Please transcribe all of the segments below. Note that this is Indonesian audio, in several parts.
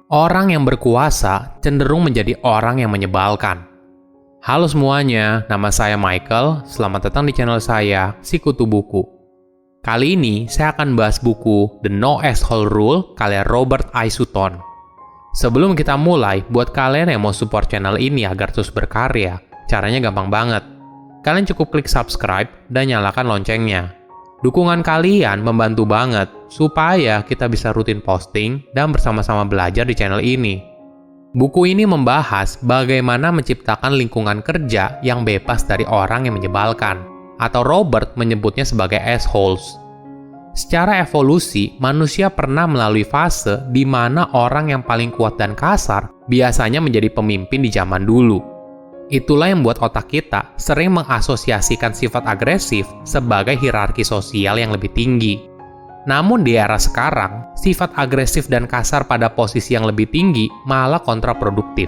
Orang yang berkuasa cenderung menjadi orang yang menyebalkan. Halo semuanya, nama saya Michael. Selamat datang di channel saya, Sikutu Buku. Kali ini saya akan bahas buku The No Asshole Rule karya Robert I. Sutton. Sebelum kita mulai, buat kalian yang mau support channel ini agar terus berkarya, caranya gampang banget. Kalian cukup klik subscribe dan nyalakan loncengnya. Dukungan kalian membantu banget supaya kita bisa rutin posting dan bersama-sama belajar di channel ini. Buku ini membahas bagaimana menciptakan lingkungan kerja yang bebas dari orang yang menyebalkan, atau Robert menyebutnya sebagai assholes. Secara evolusi, manusia pernah melalui fase di mana orang yang paling kuat dan kasar biasanya menjadi pemimpin di zaman dulu. Itulah yang membuat otak kita sering mengasosiasikan sifat agresif sebagai hierarki sosial yang lebih tinggi. Namun di era sekarang, sifat agresif dan kasar pada posisi yang lebih tinggi malah kontraproduktif.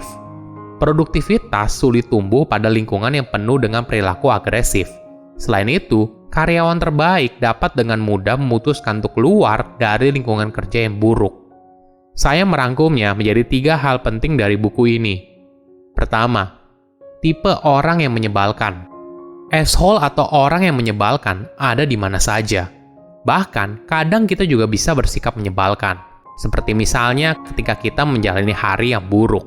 Produktivitas sulit tumbuh pada lingkungan yang penuh dengan perilaku agresif. Selain itu, karyawan terbaik dapat dengan mudah memutuskan untuk keluar dari lingkungan kerja yang buruk. Saya merangkumnya menjadi 3 hal penting dari buku ini. Pertama, tipe orang yang menyebalkan. Asshole atau orang yang menyebalkan ada di mana saja. Bahkan, kadang kita juga bisa bersikap menyebalkan. Seperti misalnya ketika kita menjalani hari yang buruk.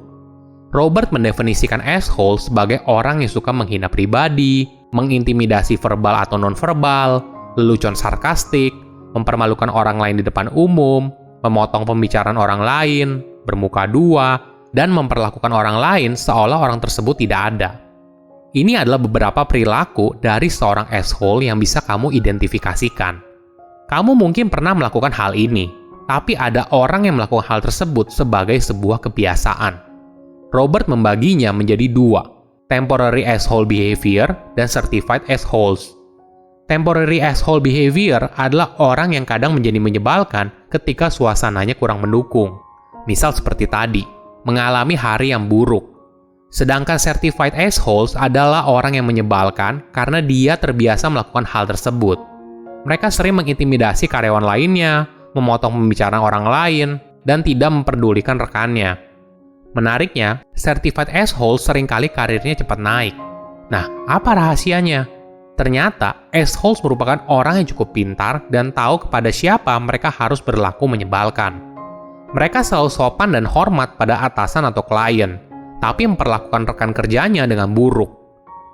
Robert mendefinisikan asshole sebagai orang yang suka menghina pribadi, mengintimidasi verbal atau non-verbal, lelucon sarkastik, mempermalukan orang lain di depan umum, memotong pembicaraan orang lain, bermuka dua, dan memperlakukan orang lain seolah orang tersebut tidak ada. Ini adalah beberapa perilaku dari seorang asshole yang bisa kamu identifikasikan. Kamu mungkin pernah melakukan hal ini, tapi ada orang yang melakukan hal tersebut sebagai sebuah kebiasaan. Robert membaginya menjadi 2, temporary asshole behavior dan certified assholes. Temporary asshole behavior adalah orang yang kadang menjadi menyebalkan ketika suasananya kurang mendukung. Misal seperti tadi, mengalami hari yang buruk. Sedangkan certified assholes adalah orang yang menyebalkan karena dia terbiasa melakukan hal tersebut. Mereka sering mengintimidasi karyawan lainnya, memotong pembicaraan orang lain, dan tidak memperdulikan rekannya. Menariknya, certified assholes seringkali karirnya cepat naik. Nah, apa rahasianya? Ternyata, assholes merupakan orang yang cukup pintar dan tahu kepada siapa mereka harus berlaku menyebalkan. Mereka selalu sopan dan hormat pada atasan atau klien, tapi memperlakukan rekan kerjanya dengan buruk.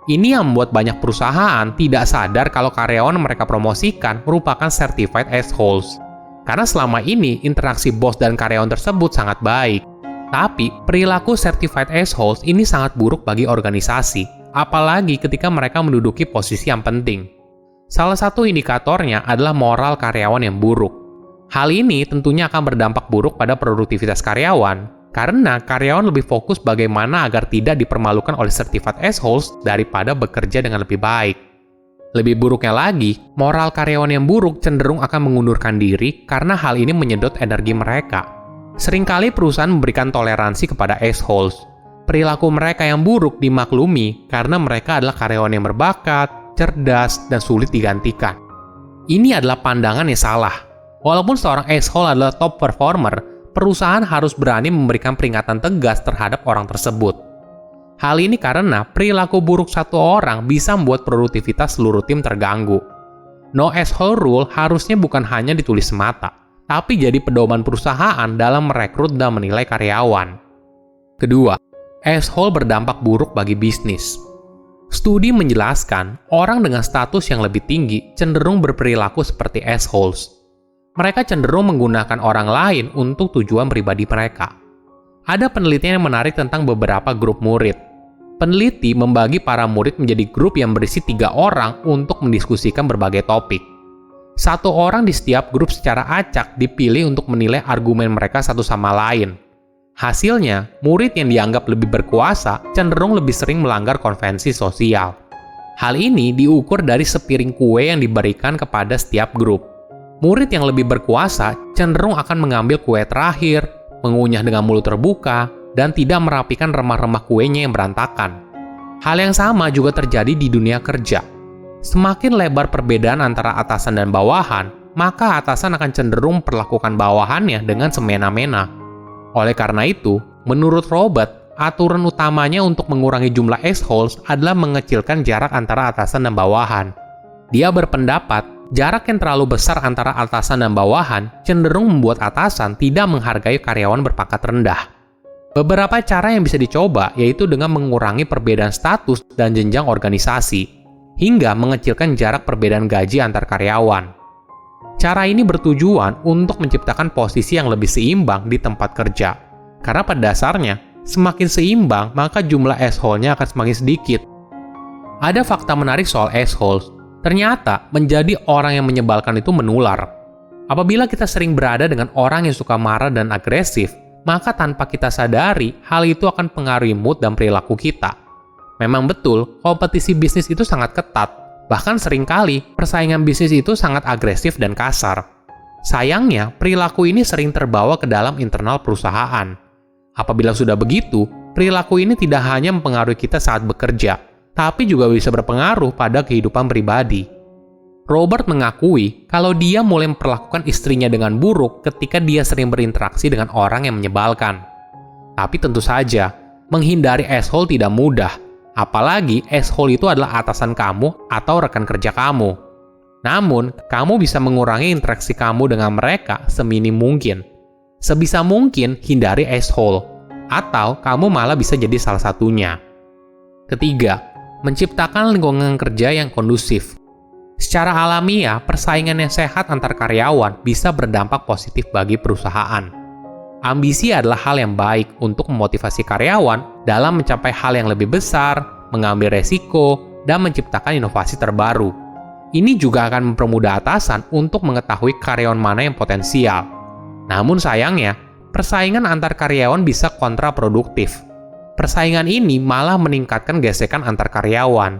Ini yang membuat banyak perusahaan tidak sadar kalau karyawan mereka promosikan merupakan certified assholes. Karena selama ini interaksi bos dan karyawan tersebut sangat baik. Tapi perilaku certified assholes ini sangat buruk bagi organisasi, apalagi ketika mereka menduduki posisi yang penting. Salah satu indikatornya adalah moral karyawan yang buruk. Hal ini tentunya akan berdampak buruk pada produktivitas karyawan, karena karyawan lebih fokus bagaimana agar tidak dipermalukan oleh certified assholes daripada bekerja dengan lebih baik. Lebih buruknya lagi, moral karyawan yang buruk cenderung akan mengundurkan diri karena hal ini menyedot energi mereka. Seringkali perusahaan memberikan toleransi kepada assholes. Perilaku mereka yang buruk dimaklumi karena mereka adalah karyawan yang berbakat, cerdas, dan sulit digantikan. Ini adalah pandangan yang salah. Walaupun seorang asshole adalah top performer, perusahaan harus berani memberikan peringatan tegas terhadap orang tersebut. Hal ini karena perilaku buruk satu orang bisa membuat produktivitas seluruh tim terganggu. No asshole rule harusnya bukan hanya ditulis semata, tapi jadi pedoman perusahaan dalam merekrut dan menilai karyawan. Kedua, asshole berdampak buruk bagi bisnis. Studi menjelaskan, orang dengan status yang lebih tinggi cenderung berperilaku seperti assholes. Mereka cenderung menggunakan orang lain untuk tujuan pribadi mereka. Ada penelitian yang menarik tentang beberapa grup murid. Peneliti membagi para murid menjadi grup yang berisi 3 orang untuk mendiskusikan berbagai topik. 1 orang di setiap grup secara acak dipilih untuk menilai argumen mereka satu sama lain. Hasilnya, murid yang dianggap lebih berkuasa cenderung lebih sering melanggar konvensi sosial. Hal ini diukur dari sepiring kue yang diberikan kepada setiap grup. Murid yang lebih berkuasa cenderung akan mengambil kue terakhir, mengunyah dengan mulut terbuka, dan tidak merapikan remah-remah kuenya yang berantakan. Hal yang sama juga terjadi di dunia kerja. Semakin lebar perbedaan antara atasan dan bawahan, maka atasan akan cenderung memperlakukan bawahannya dengan semena-mena. Oleh karena itu, menurut Robert, aturan utamanya untuk mengurangi jumlah assholes adalah mengecilkan jarak antara atasan dan bawahan. Dia berpendapat, jarak yang terlalu besar antara atasan dan bawahan cenderung membuat atasan tidak menghargai karyawan berpangkat rendah. Beberapa cara yang bisa dicoba yaitu dengan mengurangi perbedaan status dan jenjang organisasi, hingga mengecilkan jarak perbedaan gaji antar karyawan. Cara ini bertujuan untuk menciptakan posisi yang lebih seimbang di tempat kerja, karena pada dasarnya, semakin seimbang maka jumlah asshole-nya akan semakin sedikit. Ada fakta menarik soal assholes. Ternyata, menjadi orang yang menyebalkan itu menular. Apabila kita sering berada dengan orang yang suka marah dan agresif, maka tanpa kita sadari, hal itu akan pengaruhi mood dan perilaku kita. Memang betul, kompetisi bisnis itu sangat ketat. Bahkan seringkali, persaingan bisnis itu sangat agresif dan kasar. Sayangnya, perilaku ini sering terbawa ke dalam internal perusahaan. Apabila sudah begitu, perilaku ini tidak hanya mempengaruhi kita saat bekerja, tapi juga bisa berpengaruh pada kehidupan pribadi. Robert mengakui kalau dia mulai memperlakukan istrinya dengan buruk ketika dia sering berinteraksi dengan orang yang menyebalkan. Tapi tentu saja, menghindari asshole tidak mudah, apalagi asshole itu adalah atasan kamu atau rekan kerja kamu. Namun, kamu bisa mengurangi interaksi kamu dengan mereka seminim mungkin. Sebisa mungkin hindari asshole, atau kamu malah bisa jadi salah satunya. Ketiga, menciptakan lingkungan kerja yang kondusif. Secara alamiah, persaingan yang sehat antar karyawan bisa berdampak positif bagi perusahaan. Ambisi adalah hal yang baik untuk memotivasi karyawan dalam mencapai hal yang lebih besar, mengambil resiko, dan menciptakan inovasi terbaru. Ini juga akan mempermudah atasan untuk mengetahui karyawan mana yang potensial. Namun sayangnya, persaingan antar karyawan bisa kontraproduktif. Persaingan ini malah meningkatkan gesekan antar karyawan.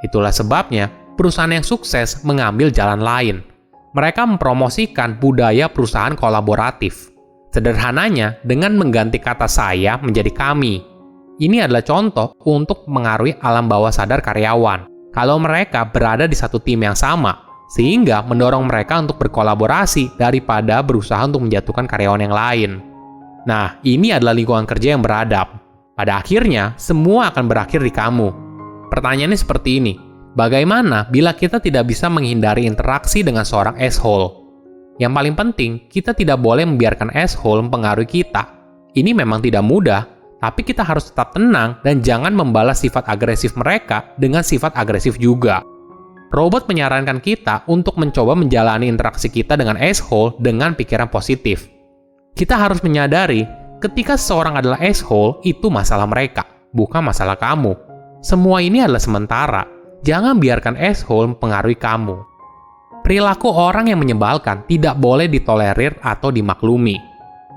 Itulah sebabnya, perusahaan yang sukses mengambil jalan lain. Mereka mempromosikan budaya perusahaan kolaboratif. Sederhananya, dengan mengganti kata saya menjadi kami. Ini adalah contoh untuk mengaruhi alam bawah sadar karyawan. Kalau mereka berada di satu tim yang sama, sehingga mendorong mereka untuk berkolaborasi daripada berusaha untuk menjatuhkan karyawan yang lain. Nah, ini adalah lingkungan kerja yang beradab. Pada akhirnya, semua akan berakhir di kamu. Pertanyaannya seperti ini. Bagaimana bila kita tidak bisa menghindari interaksi dengan seorang asshole? Yang paling penting, kita tidak boleh membiarkan asshole mempengaruhi kita. Ini memang tidak mudah, tapi kita harus tetap tenang dan jangan membalas sifat agresif mereka dengan sifat agresif juga. Robert menyarankan kita untuk mencoba menjalani interaksi kita dengan asshole dengan pikiran positif. Kita harus menyadari, ketika seseorang adalah asshole, itu masalah mereka, bukan masalah kamu. Semua ini adalah sementara. Jangan biarkan asshole mempengaruhi kamu. Perilaku orang yang menyebalkan tidak boleh ditolerir atau dimaklumi.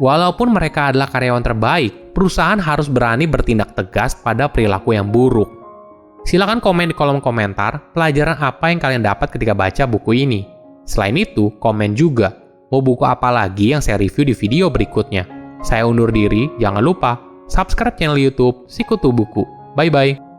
Walaupun mereka adalah karyawan terbaik, perusahaan harus berani bertindak tegas pada perilaku yang buruk. Silakan komen di kolom komentar pelajaran apa yang kalian dapat ketika baca buku ini. Selain itu, komen juga mau buku apa lagi yang saya review di video berikutnya. Saya undur diri, jangan lupa subscribe channel YouTube Sikutu Buku. Bye-bye.